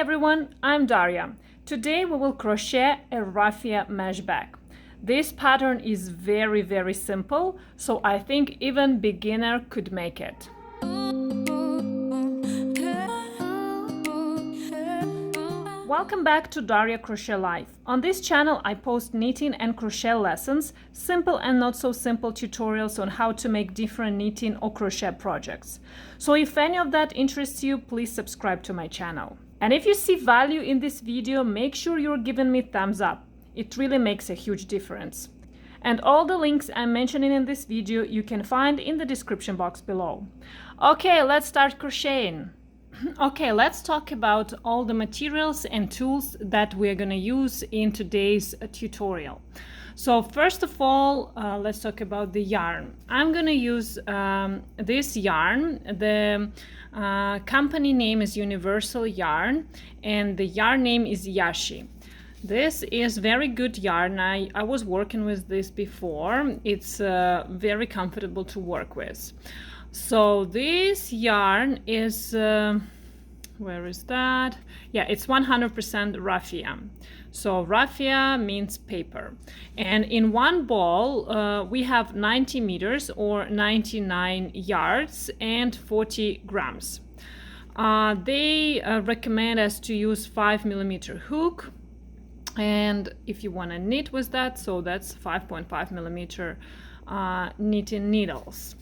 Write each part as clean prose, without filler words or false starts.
everyone, I'm Daria. Today we will crochet a raffia mesh bag. This pattern is very simple, so I think even beginner could make it. Welcome back to Daria Crochet Life. On this channel I post knitting and crochet lessons, simple and not so simple tutorials on how to make different knitting or crochet projects. So if any of that interests you, please subscribe to my channel. And if you see value in this video, make sure you're giving me thumbs up. It really makes a huge difference. And all the links I'm mentioning in this video you can find in the description box below. Okay, let's start crocheting. Okay, let's talk about all the materials and tools that we're gonna use in today's tutorial. So first of all, let's talk about the yarn. I'm gonna use this yarn. The company name is Universal Yarn and the yarn name is Yashi. This is very good yarn. I was working with this before. It's very comfortable to work with. So this yarn is, where is that? Yeah, it's 100% raffia. So raffia means paper. And in one ball, we have 90 meters or 99 yards and 40 grams. They recommend us to use 5mm hook. And if you want to knit with that, so that's 5.5mm knitting needles.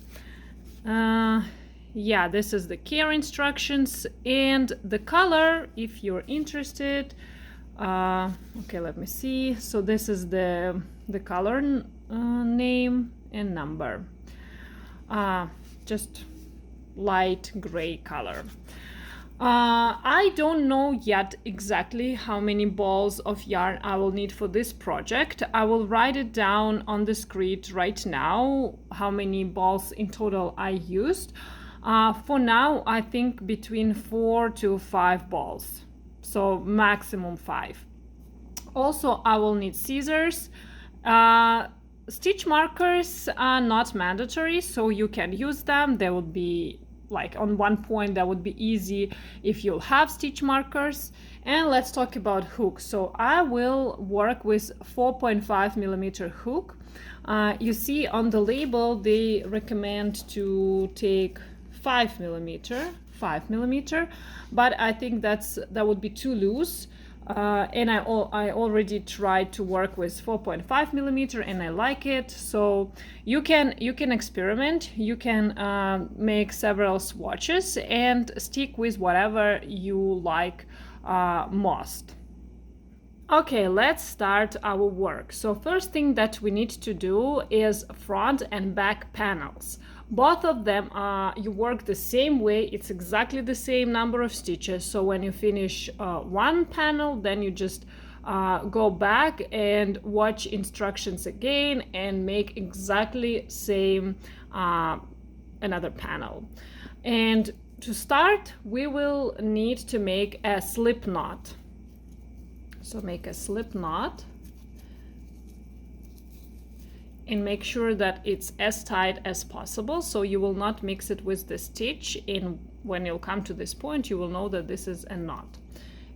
Yeah, this is the care instructions and the color if you're interested. Okay, let me see. So this is the color name and number. Just light gray color. I don't know yet exactly how many balls of yarn I will need for this project. I will write it down on the screen right now, how many balls in total I used. For now, I think between 4 to 5 balls, so maximum 5. Also, I will need scissors. Stitch markers are not mandatory, so you can use them. They would be like on one point that would be easy if you'll have stitch markers. And let's talk about hooks. So I will work with 4.5mm hook. You see on the label they recommend to take 5mm, but I think that would be too loose. And I already tried to work with 4.5mm and I like it. So you can experiment. You can make several swatches and stick with whatever you like most. Okay, let's start our work. So first thing that we need to do is front and back panels. Both of them you work the same way. It's exactly the same number of stitches. So when you finish one panel, then you just go back and watch instructions again and make exactly same another panel. And to start, we will need to make a slip knot. So make a slip knot and make sure that it's as tight as possible, so you will not mix it with the stitch. And when you'll come to this point, you will know that this is a knot.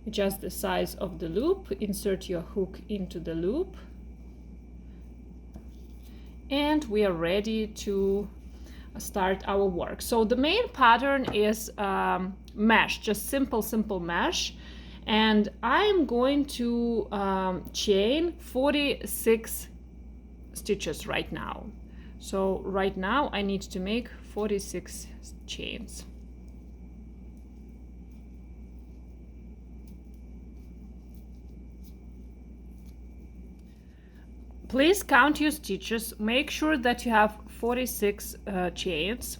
Adjust the size of the loop, insert your hook into the loop, and we are ready to start our work. So the main pattern is mesh, just simple mesh. And I'm going to chain 46 stitches right now. So right now I need to make 46 chains. Please count your stitches. Make sure that you have 46 chains.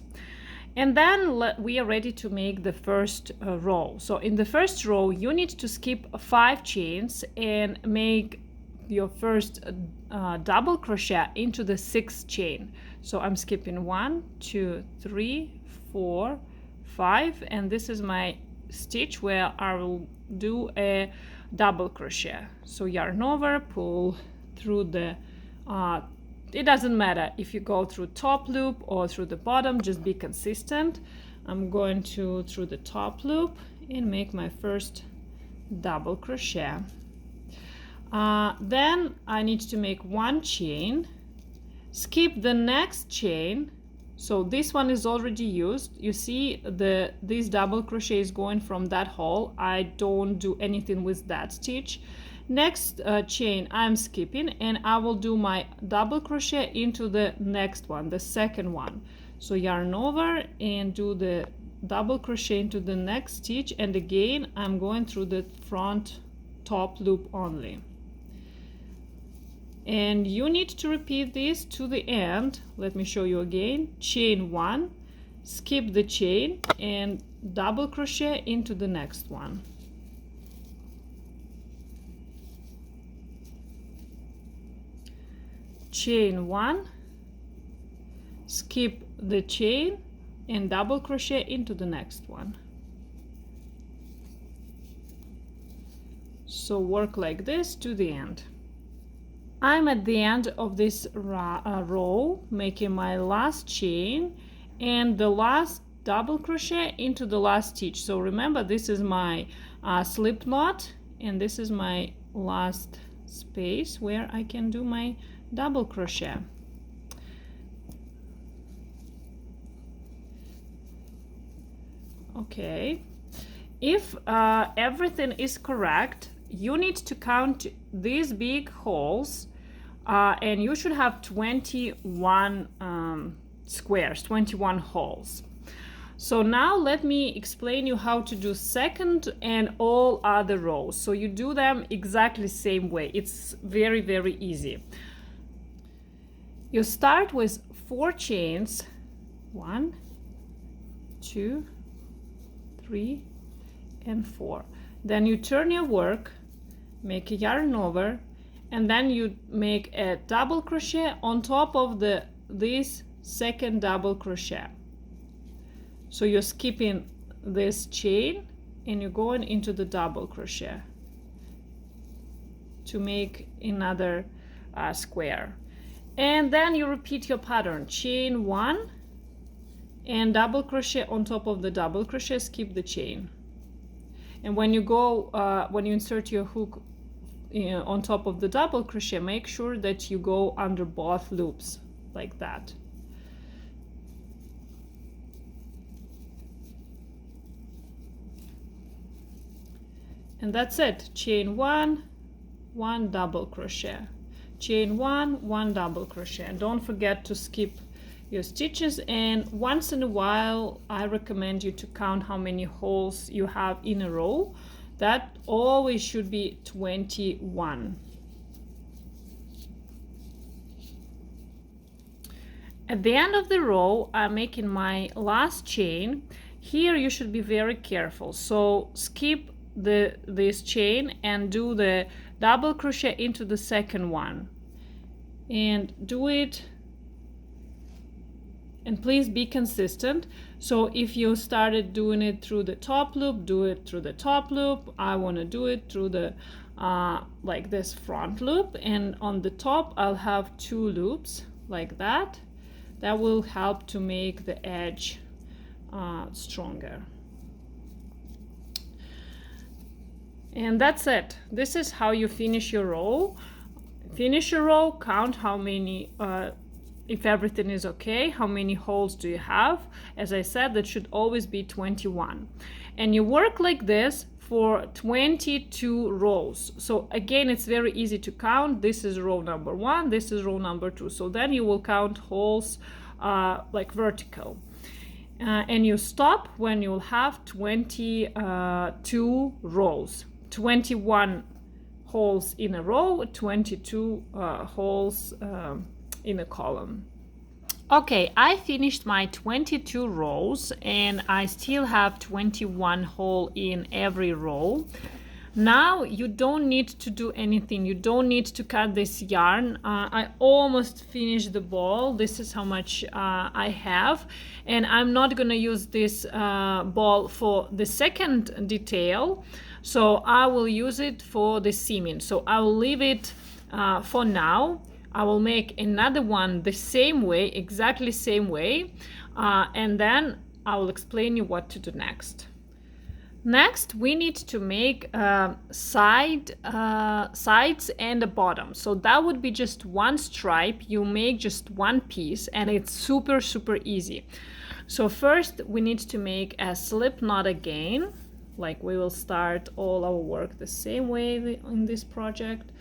And then we are ready to make the first row. So in the first row, you need to skip 5 chains and make your first double crochet into the 6th chain. So I'm skipping 1, 2, 3, 4, 5, and this is my stitch where I will do a double crochet. So yarn over, pull through the it doesn't matter if you go through top loop or through the bottom, just be consistent. I'm going through the top loop and make my first double crochet. Then I need to make one chain, skip the next chain. So this one is already used. You see this double crochet is going from that hole. I don't do anything with that stitch. Next chain I'm skipping, and I will do my double crochet into the next one, the second one. So yarn over and do the double crochet into the next stitch, and again I'm going through the front top loop only. And you need to repeat this to the end. Let me show you again. Chain one, skip the chain and double crochet into the next one. Chain one, skip the chain and double crochet into the next one. So work like this to the end. I'm at the end of this row, making my last chain and the last double crochet into the last stitch. So remember, this is my slip knot, and this is my last space where I can do my double crochet. Okay, if everything is correct, you need to count these big holes, and you should have 21 squares, 21 holes. So now let me explain you how to do second and all other rows. So you do them exactly same way. It's very, very easy. You start with 4 chains, 1, 2, 3, and 4. Then you turn your work, make a yarn over, and then you make a double crochet on top of this second double crochet. So you're skipping this chain and you're going into the double crochet to make another square. And then you repeat your pattern, chain 1 and double crochet on top of the double crochet, skip the chain. And when you go, when you insert your hook on top of the double crochet, make sure that you go under both loops like that. And that's it. Chain 1, 1 double crochet, chain 1, 1 double crochet, and don't forget to skip your stitches. And once in a while I recommend you to count how many holes you have in a row. That always should be 21. At the end of the row I'm making my last chain. Here you should be very careful, so skip this chain and do the double crochet into the second one, and do it, and please be consistent. So if you started doing it through the top loop, do it through the top loop. I want to do it through the like this front loop, and on the top I'll have 2 loops like that. That will help to make the edge stronger. And that's it. This is how you finish your row. Finish your row, count how many, if everything is okay, how many holes do you have. As I said, that should always be 21. And you work like this for 22 rows. So again, it's very easy to count. This is row number 1, this is row number 2. So then you will count holes like vertical. And you stop when you'll have 22 rows. 21 holes in a row, 22 holes in a column. Okay, I finished my 22 rows and I still have 21 holes in every row. Now you don't need to do anything. You don't need to cut this yarn. I almost finished the ball. This is how much I have, and I'm not gonna use this ball for the second detail, so I will use it for the seaming. So I will leave it for now. I will make another one the same way, exactly same way, and then I will explain you what to do next. Next, we need to make sides and a bottom. So that would be just one stripe. You make just one piece and it's super, super easy. So first we need to make a slip knot again. Like we will start all our work the same way in this project.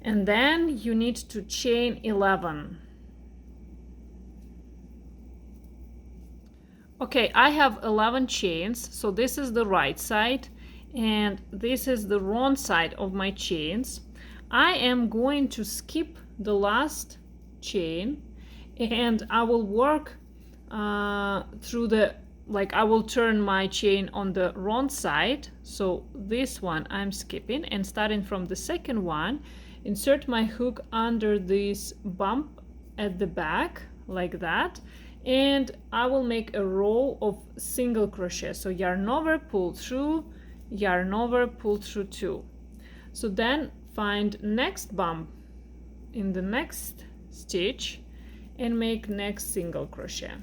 And then you need to chain 11. Okay, I have 11 chains, so this is the right side and this is the wrong side of my chains. I am going to skip the last chain and I will work through the, I will turn my chain on the wrong side. So this one I'm skipping, and starting from the second one, insert my hook under this bump at the back like that. And I will make a row of single crochet. So yarn over, pull through, yarn over, pull through 2. So then find next bump in the next stitch and make next single crochet.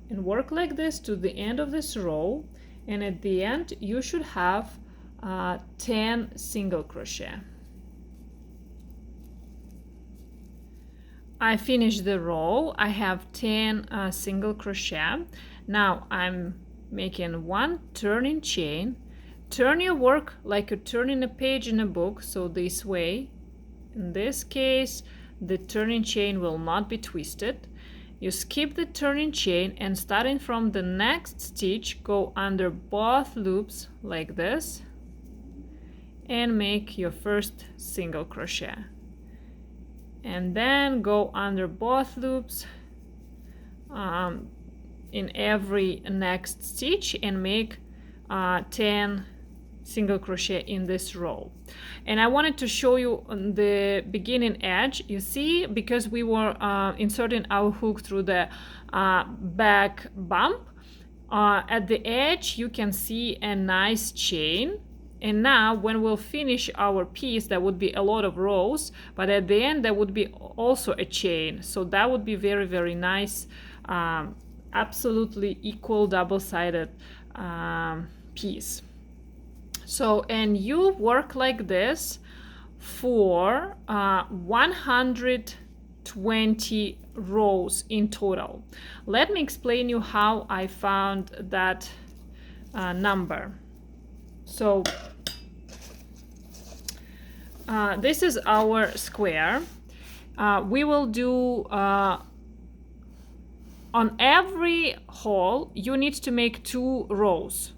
And work like this to the end of this row. And at the end, you should have 10 single crochet. I finished the row. I have 10 single crochet. Now I'm making one turning chain. Turn your work like you're turning a page in a book, so this way. In this case, the turning chain will not be twisted. You skip the turning chain and starting from the next stitch, go under both loops like this and make your first single crochet. And then go under both loops in every next stitch and make 10 single crochet in this row. And I wanted to show you on the beginning edge. You see, because we were inserting our hook through the back bump, at the edge you can see a nice chain. And now when we'll finish our piece, there would be a lot of rows, but at the end there would be also a chain. So that would be very, very nice, absolutely equal double-sided piece. So, and you work like this for 120 rows in total. Let me explain you how I found that number. So this is our square. We will do on every hole you need to make 2 rows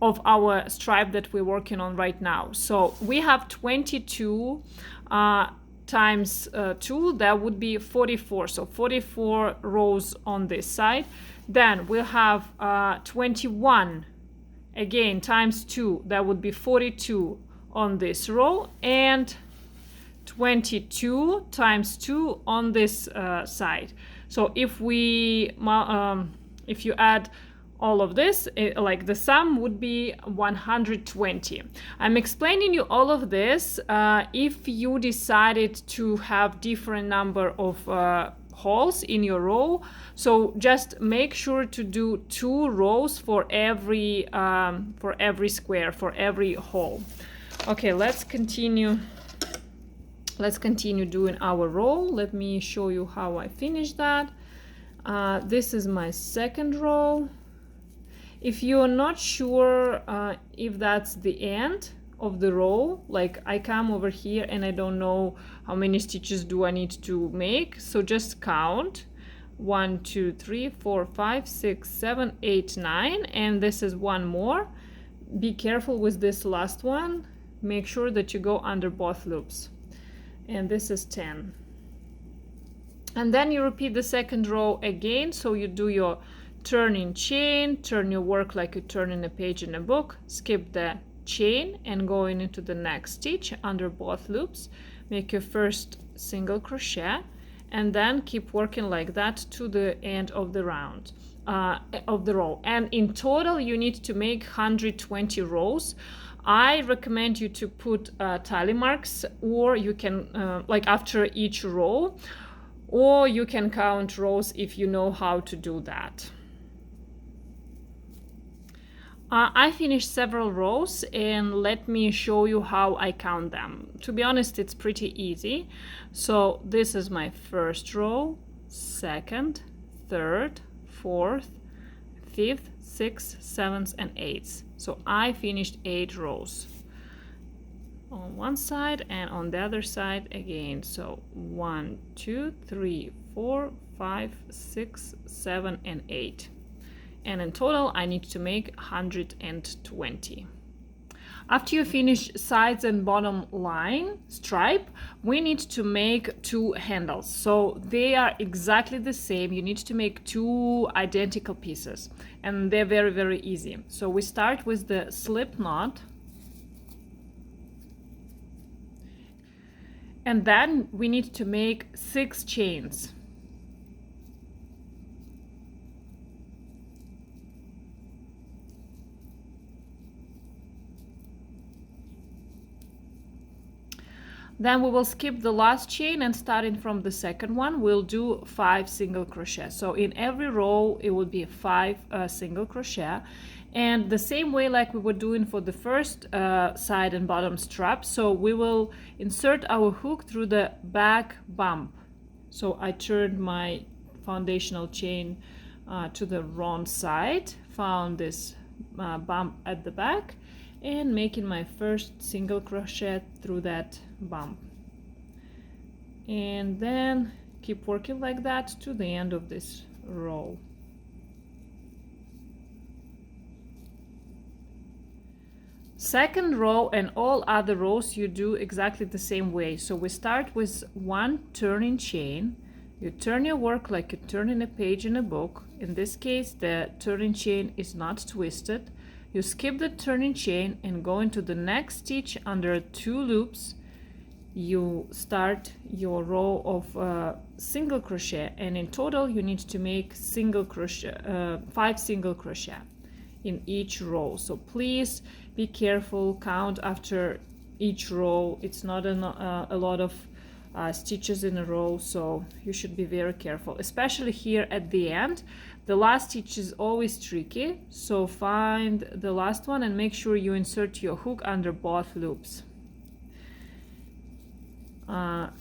of our stripe that we're working on right now. So we have 22 times 2, that would be 44. So 44 rows on this side. Then we'll have 21 again times 2, that would be 42 on this row, and 22 times 2 on this side. So if we if you add all of this, like the sum would be 120. I'm explaining you all of this if you decided to have different number of holes in your row. So just make sure to do 2 rows for every square, for every hole. Okay, let's continue doing our row. Let me show you how I finished that. This is my second row. If you're not sure if that's the end of the row, like I come over here and I don't know how many stitches do I need to make, so just count 1, 2, 3, 4, 5, 6, 7, 8, 9, and this is one more. Be careful with this last one. Make sure that you go under both loops, and this is 10. And then you repeat the second row again. So you do your turning chain, turn your work like you turn in a page in a book, skip the chain and going into the next stitch under both loops, make your first single crochet, and then keep working like that to the end of the round of the row. And in total you need to make 120 rows. I recommend you to put tally marks, or you can like after each row, or you can count rows if you know how to do that. I finished several rows, and let me show you how I count them. To be honest, it's pretty easy. So this is my first row, second, third, fourth, fifth, sixth, seventh, and eighth. So I finished 8 rows on one side and on the other side again. So 1, 2, 3, 4, 5, 6, 7, and 8. And in total I need to make 120. After you finish sides and bottom line stripe, we need to make 2 handles. So they are exactly the same. You need to make 2 identical pieces, and they're very, very easy. So we start with the slip knot, and then we need to make 6 chains. Then we will skip the last chain, and starting from the second one, we'll do 5 single crochet. So in every row, it will be 5 single crochet. And the same way like we were doing for the first side and bottom strap, so we will insert our hook through the back bump. So I turned my foundational chain to the wrong side, found this bump at the back, and making my first single crochet through that bump, and then keep working like that to the end of this row. Second row and all other rows you do exactly the same way. So we start with 1 turning chain. You turn your work like you're turning a page in a book. In this case, the turning chain is not twisted. You skip the turning chain and go into the next stitch under 2 loops. You start your row of single crochet, and in total you need to make 5 single crochet in each row. So please be careful, count after each row. It's not a lot of stitches in a row, so you should be very careful, especially here at the end. The last stitch is always tricky, so find the last one and make sure you insert your hook under both loops.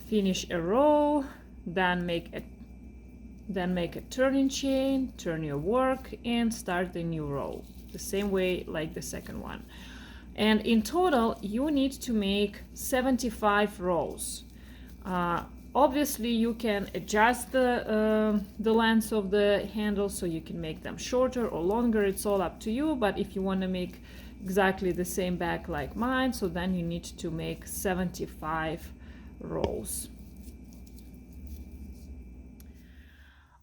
Finish a row, then make a turning chain, turn your work, and start the new row the same way like the second one. And in total you need to make 75 rows. Obviously you can adjust the length of the handle, so you can make them shorter or longer. It's all up to you, but if you want to make exactly the same back like mine, so then you need to make 75 rows.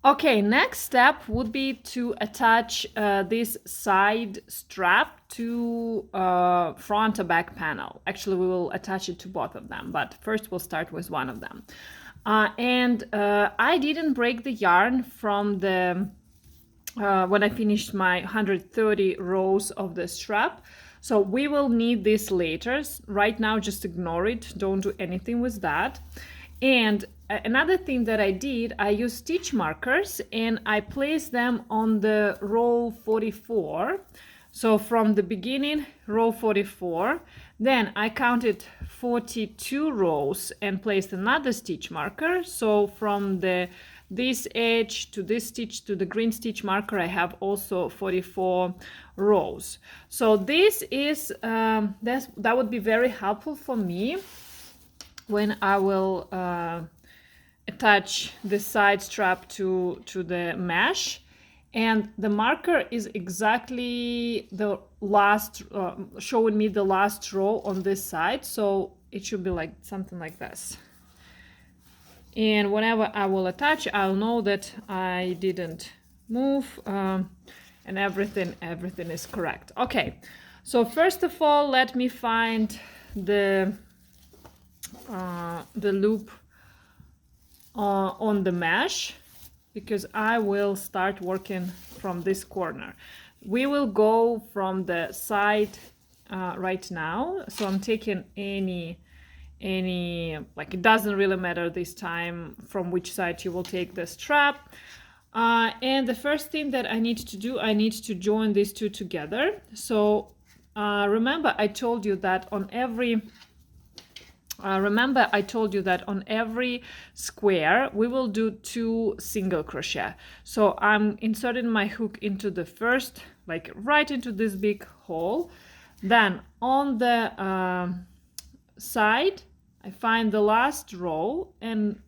Okay, next step would be to attach this side strap to front or back panel. Actually, we will attach it to both of them, but first we'll start with one of them. I didn't break the yarn from the when I finished my 130 rows of the strap, so we will need this later. Right now just ignore it, don't do anything with that. And another thing that I did, I used stitch markers and I placed them on the row 44. So from the beginning, row 44, then I counted 42 rows and placed another stitch marker. So from this edge to this stitch to the green stitch marker, I have also 44 rows. So this is that would be very helpful for me when I will attach the side strap to the mesh. And the marker is exactly the last, showing me the last row on this side, so it should be like something like this. And whenever I will attach, I'll know that I didn't move and everything is correct. Okay, so first of all, let me find the loop on the mesh, because I will start working from this corner. We will go from the side right now, so I'm taking any, like, it doesn't really matter this time from which side you will take the strap. And the first thing that I need to do, I need to join these two together. So remember I told you that on every square we will do 2 single crochet. So I'm inserting my hook into the first, like right into this big hole. Then on the side I find the last row and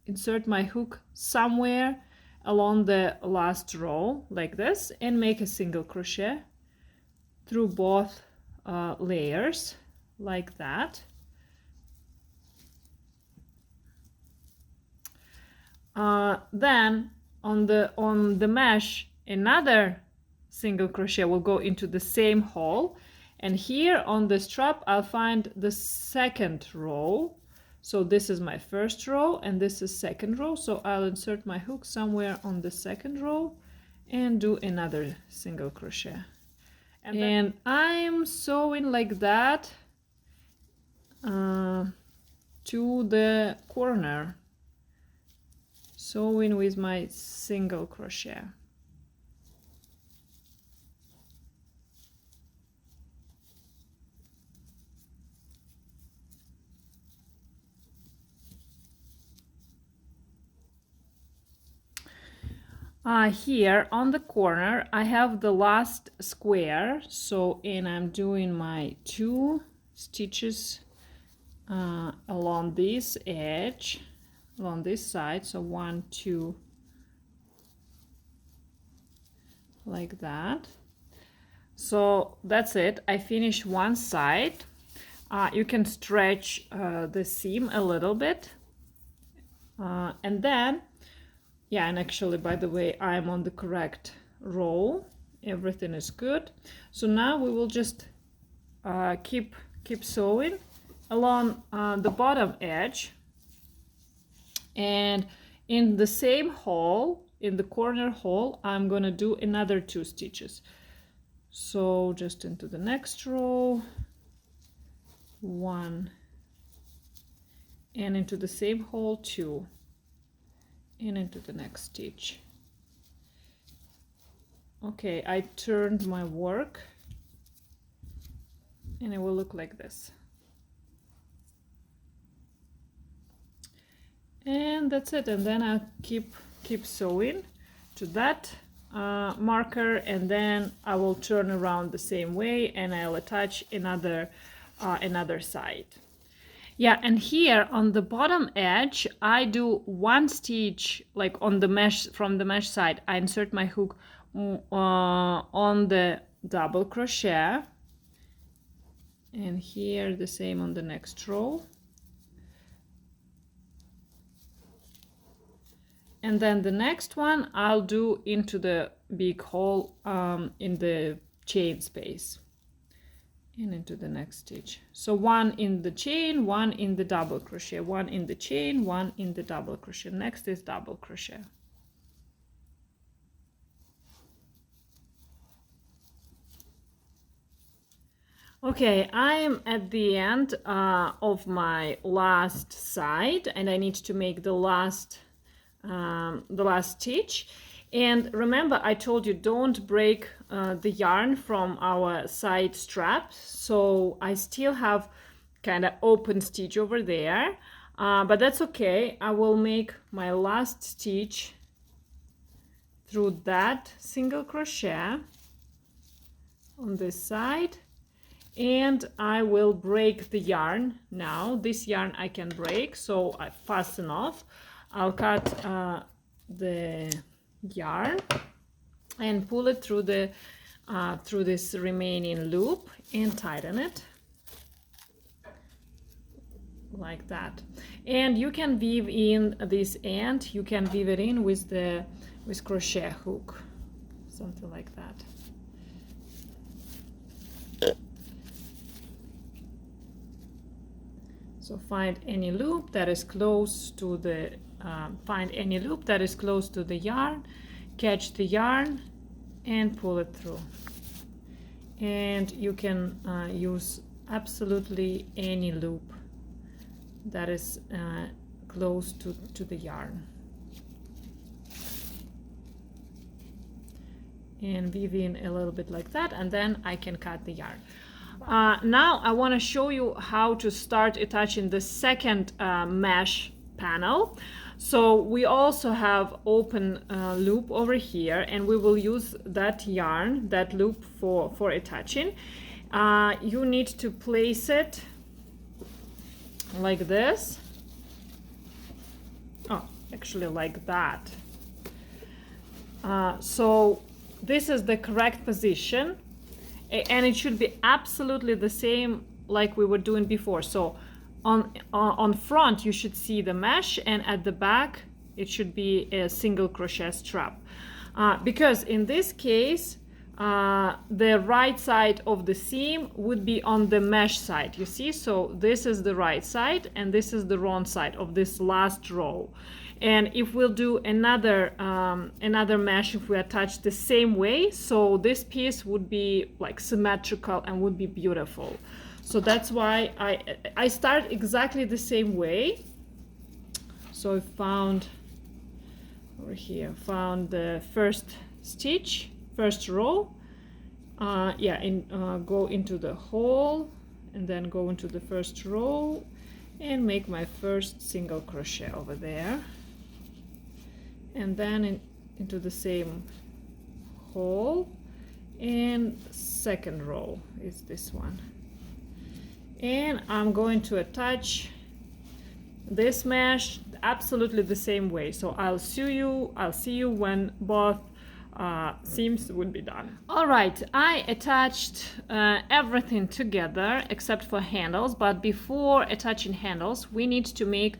insert my hook somewhere along the last row like this and make a single crochet through both layers like that. Then on the mesh another single crochet will go into the same hole, and here on the strap I'll find the second row. So this is my first row and this is second row, so I'll insert my hook somewhere on the second row and do another single crochet. And I'm sewing like that to the corner, sewing with my single crochet. Here on the corner I have the last square, so and I'm doing my 2 stitches along this edge, along this side, so 1, 2, like that. So that's it, I finish one side. You can stretch the seam a little bit, and then yeah, and actually, by the way, I'm on the correct row. Everything is good. So now we will just keep sewing along the bottom edge, and in the same hole, in the corner hole, I'm gonna do another 2 stitches. So just into the next row, 1, and into the same hole 2. And into the next stitch. Okay, I turned my work and it will look like this. And that's it, and then I'll keep sewing to that marker, and then I will turn around the same way and I'll attach another side. Yeah, and here on the bottom edge, I do 1 stitch, like on the mesh, from the mesh side, I insert my hook on the double crochet, and here the same on the next row. And then the next one I'll do into the big hole in the chain space. And into the next stitch. So 1 in the chain, 1 in the double crochet, 1 in the chain, 1 in the double crochet. Next is double crochet. Okay, I am at the end of my last side, and I need to make the last stitch. And remember, I told you don't break the yarn from our side straps, so I still have kind of open stitch over there, but that's okay. I will make my last stitch through that single crochet on this side, and I will break the yarn now. This yarn I can break, so I fasten off. I'll cut the yarn and pull it through the through this remaining loop and tighten it like that. And you can weave in this end, you can weave it in with crochet hook, something like that. So find any loop that is close to the yarn, catch the yarn and pull it through. And you can use absolutely any loop that is close to the yarn. and weave in a little bit like that, and then I can cut the yarn. Now I want to show you how to start attaching the second mesh panel. So we also have open loop over here, and we will use that yarn, that loop for attaching. You need to place it like this. Oh, actually like that. So this is the correct position, and it should be absolutely the same like we were doing before. So on front you should see the mesh, and at the back it should be a single crochet strap, because in this case the right side of the seam would be on the mesh side, you see. So this is the right side and this is the wrong side of this last row. And if we'll do another mesh, if we attach the same way, so this piece would be like symmetrical and would be beautiful. So that's why I start exactly the same way. So I found over here, found the first stitch, first row, go into the hole and then go into the first row and make my first single crochet over there, and then into the same hole, and second row is this one, and I'm going to attach this mesh absolutely the same way. So I'll see you when both seams would be done. All right, I attached everything together except for handles, but before attaching handles we need to make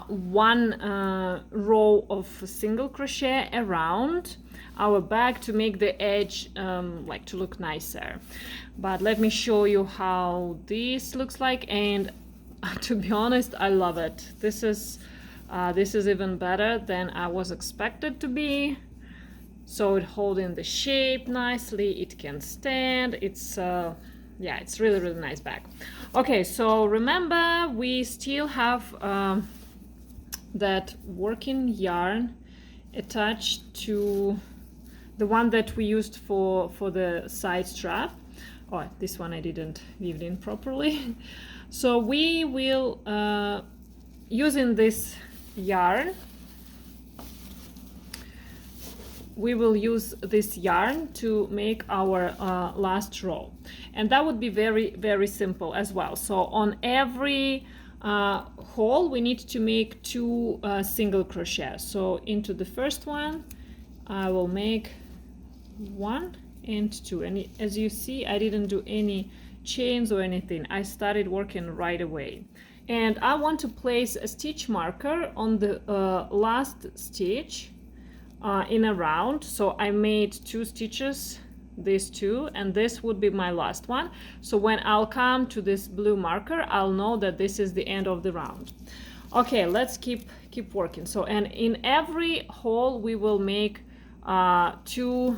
one row of single crochet around our bag to make the edge like to look nicer. But let me show you how this looks like, and to be honest, I love it. This is even better than I was expected to be. So it holding the shape nicely, it can stand, it's it's really nice bag. Okay, so remember we still have that working yarn attached to the one that we used for the side strap. Oh, this one I didn't weave it in properly. So we will using this yarn, we will use this yarn to make our last row, and that would be very simple as well. So on every hole we need to make 2 single crochet. So into the first one I will make 1 and 2, and as you see I didn't do any chains or anything. I started working right away, and I want to place a stitch marker on the last stitch in a round. So I made 2 stitches, these 2, and this would be my last one. So when I'll come to this blue marker, I'll know that this is the end of the round. Okay, let's keep working. So, and in every hole we will make 2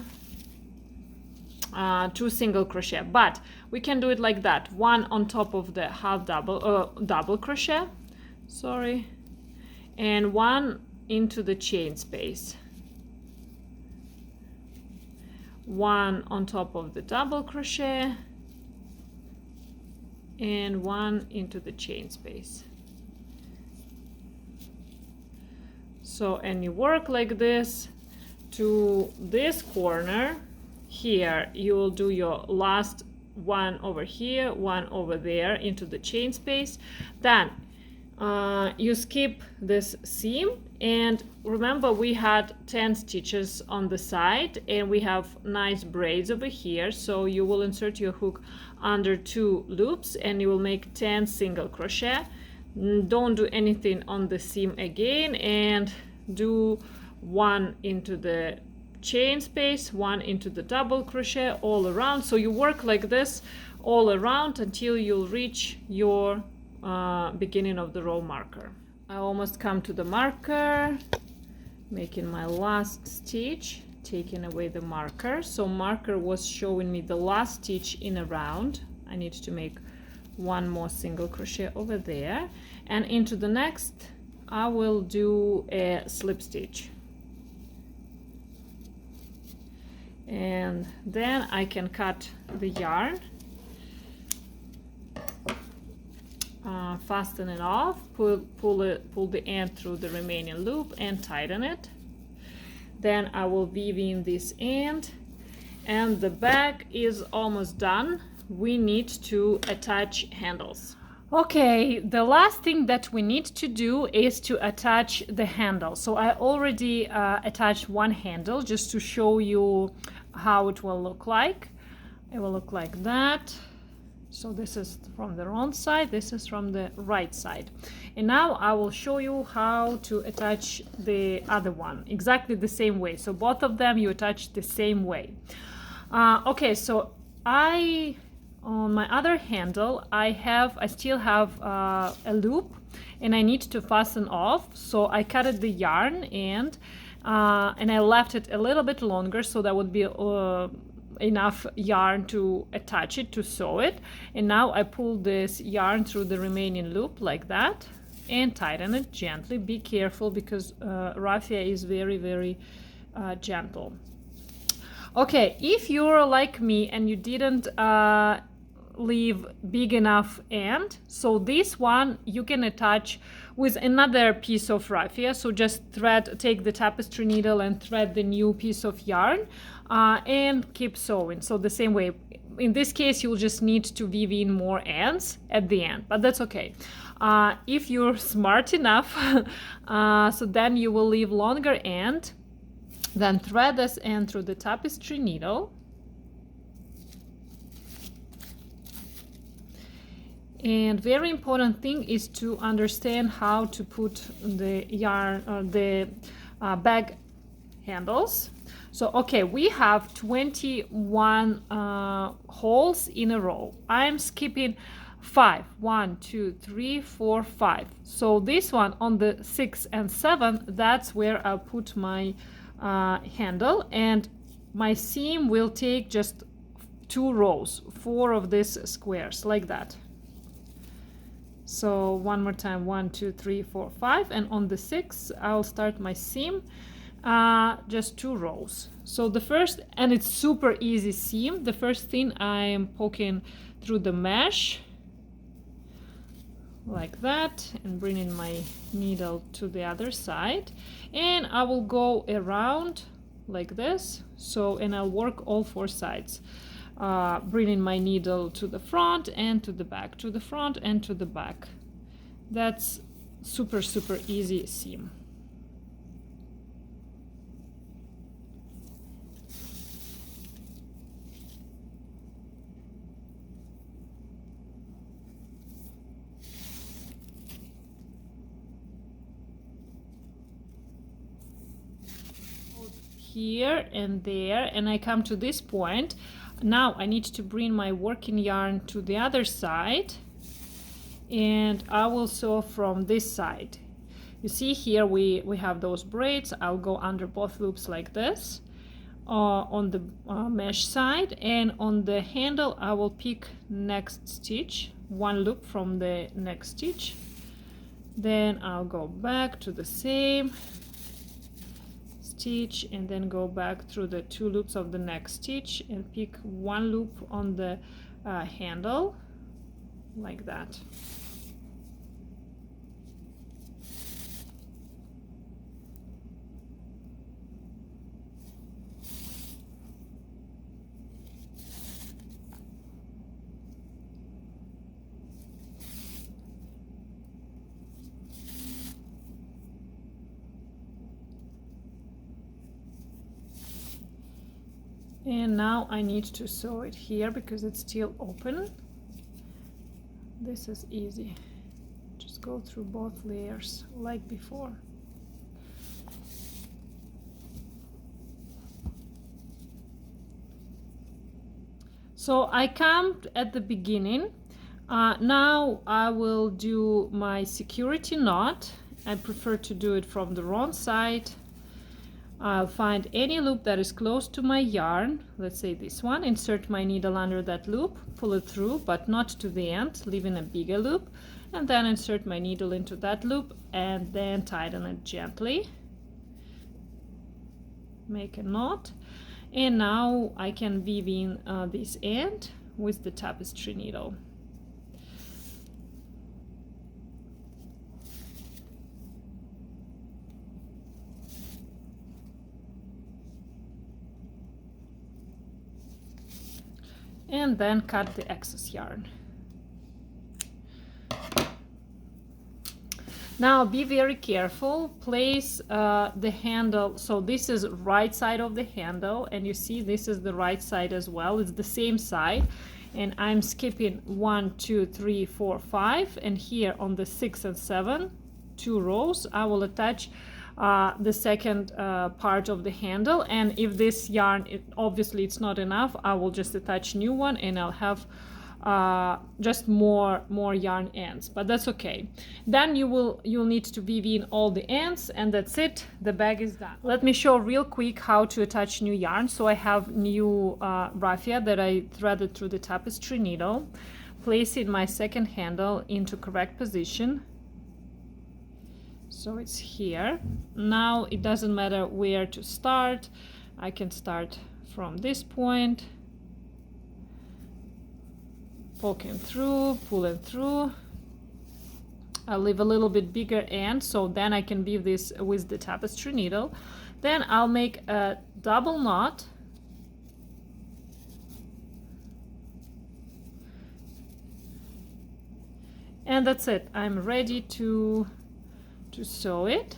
single crochet, but we can do it like that, 1 on top of the half double crochet, sorry, and 1 into the chain space, 1 on top of the double crochet, and 1 into the chain space. So, and you work like this to this corner. Here you will do your last 1 over here, 1 over there into the chain space. Then you skip this seam, and remember we had 10 stitches on the side and we have nice braids over here, so you will insert your hook under 2 loops and you will make 10 single crochet. Don't do anything on the seam again, and do 1 into the chain space, 1 into the double crochet all around. So you work like this all around until you'll reach your beginning of the row marker. I almost come to the marker, making my last stitch, taking away the marker. So marker was showing me the last stitch in a round. I need to make 1 more single crochet over there, and into the next I will do a slip stitch. And then I can cut the yarn, fasten it off, pull the end through the remaining loop and tighten it. Then I will weave in this end, and the bag is almost done. We need to attach handles. Okay, the last thing that we need to do is to attach the handle. So I already attached one handle just to show you how it will look like. It will look like that. So this is from the wrong side, this is from the right side. And now I will show you how to attach the other one, exactly the same way. So both of them you attach the same way. Okay, so on my other handle, I still have a loop, and I need to fasten off. So I cut the yarn and I left it a little bit longer, so that would be enough yarn to attach it, to sew it. And now I pull this yarn through the remaining loop like that and tighten it gently. Be careful because raffia is very, very gentle. Okay, if you're like me and you didn't leave big enough end, so this one you can attach with another piece of raffia. So just take the tapestry needle and thread the new piece of yarn and keep sewing. So the same way, in this case you'll just need to weave in more ends at the end, but that's okay. If you're smart enough, so then you will leave longer end, then thread this end through the tapestry needle. And very important thing is to understand how to put the yarn or the bag handles. So okay, we have 21 holes in a row. I'm skipping 5. 1, 2, 3, 4, 5. So this one on the 6 and 7, that's where I'll put my handle, and my seam will take just 2 rows, 4 of these squares like that. So one more time, 1, 2, 3, 4, 5, and on the 6 I'll start my seam, just 2 rows. So the first, and it's super easy seam, the first thing I am poking through the mesh like that and bringing my needle to the other side, and I will go around like this. So, and I'll work all 4 sides, bringing my needle to the front and to the back, to the front and to the back. That's super easy seam. Here and there, and I come to this point. Now I need to bring my working yarn to the other side, and I will sew from this side. You see here we have those braids. I'll go under both loops like this on the mesh side, and on the handle I will pick next stitch, 1 loop from the next stitch. Then I'll go back to the same stitch and then go back through the 2 loops of the next stitch and pick 1 loop on the handle like that. And now I need to sew it here because it's still open. This is easy. Just go through both layers like before. So I camped at the beginning. Now I will do my security knot. I prefer to do it from the wrong side. I'll find any loop that is close to my yarn, let's say this one, insert my needle under that loop, pull it through but not to the end, leaving a bigger loop, and then insert my needle into that loop and then tighten it gently. Make a knot, And now I can weave in this end with the tapestry needle. And then cut the excess yarn. Now be very careful, place the handle, so this is right side of the handle, and you see this is the right side as well, it's the same side, and I'm skipping 1, 2, 3, 4, 5, and here on the 6 and 7, 2 rows, I will attach the second part of the handle, and if this yarn, obviously it's not enough, I will just attach new one and I'll have just more yarn ends, but that's okay. Then you'll need to weave in all the ends, and that's it, the bag is done. Let me show real quick how to attach new yarn. So I have new raffia that I threaded through the tapestry needle, placing my second handle into correct position. So it's here. Now it doesn't matter where to start. I can start from this point, poking through, pulling through. I'll leave a little bit bigger end, so then I can weave this with the tapestry needle. Then I'll make a double knot, and that's it. I'm ready to sew it.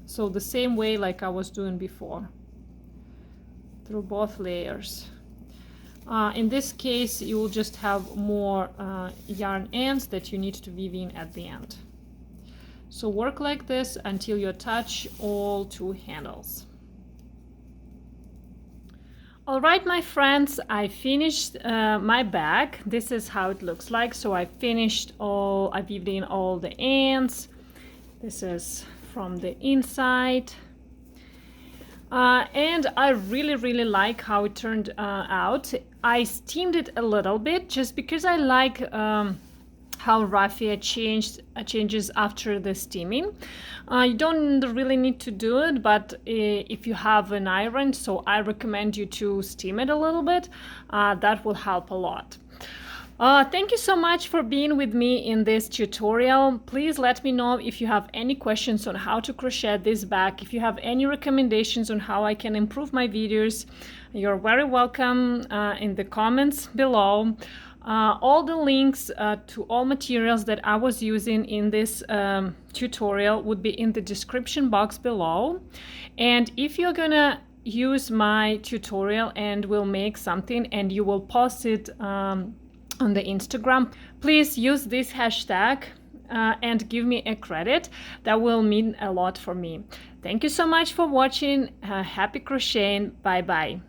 So the same way like I was doing before, through both layers. In this case, you will just have more yarn ends that you need to weave in at the end. So work like this until you attach all 2 handles. All right, my friends, I finished my bag. This is how it looks like. So I weaved in all the ends. This is from the inside. And I really like how it turned out. I steamed it a little bit just because I like how raffia changes after the steaming. You don't really need to do it, but if you have an iron, so I recommend you to steam it a little bit. That will help a lot. Thank you so much for being with me in this tutorial. Please let me know if you have any questions on how to crochet this bag. If you have any recommendations on how I can improve my videos, you're very welcome in the comments below. All the links to all materials that I was using in this tutorial would be in the description box below. And if you're gonna use my tutorial and will make something and you will post it on the Instagram, please use this hashtag and give me a credit. That will mean a lot for me. Thank you so much for watching. Happy crocheting. Bye bye.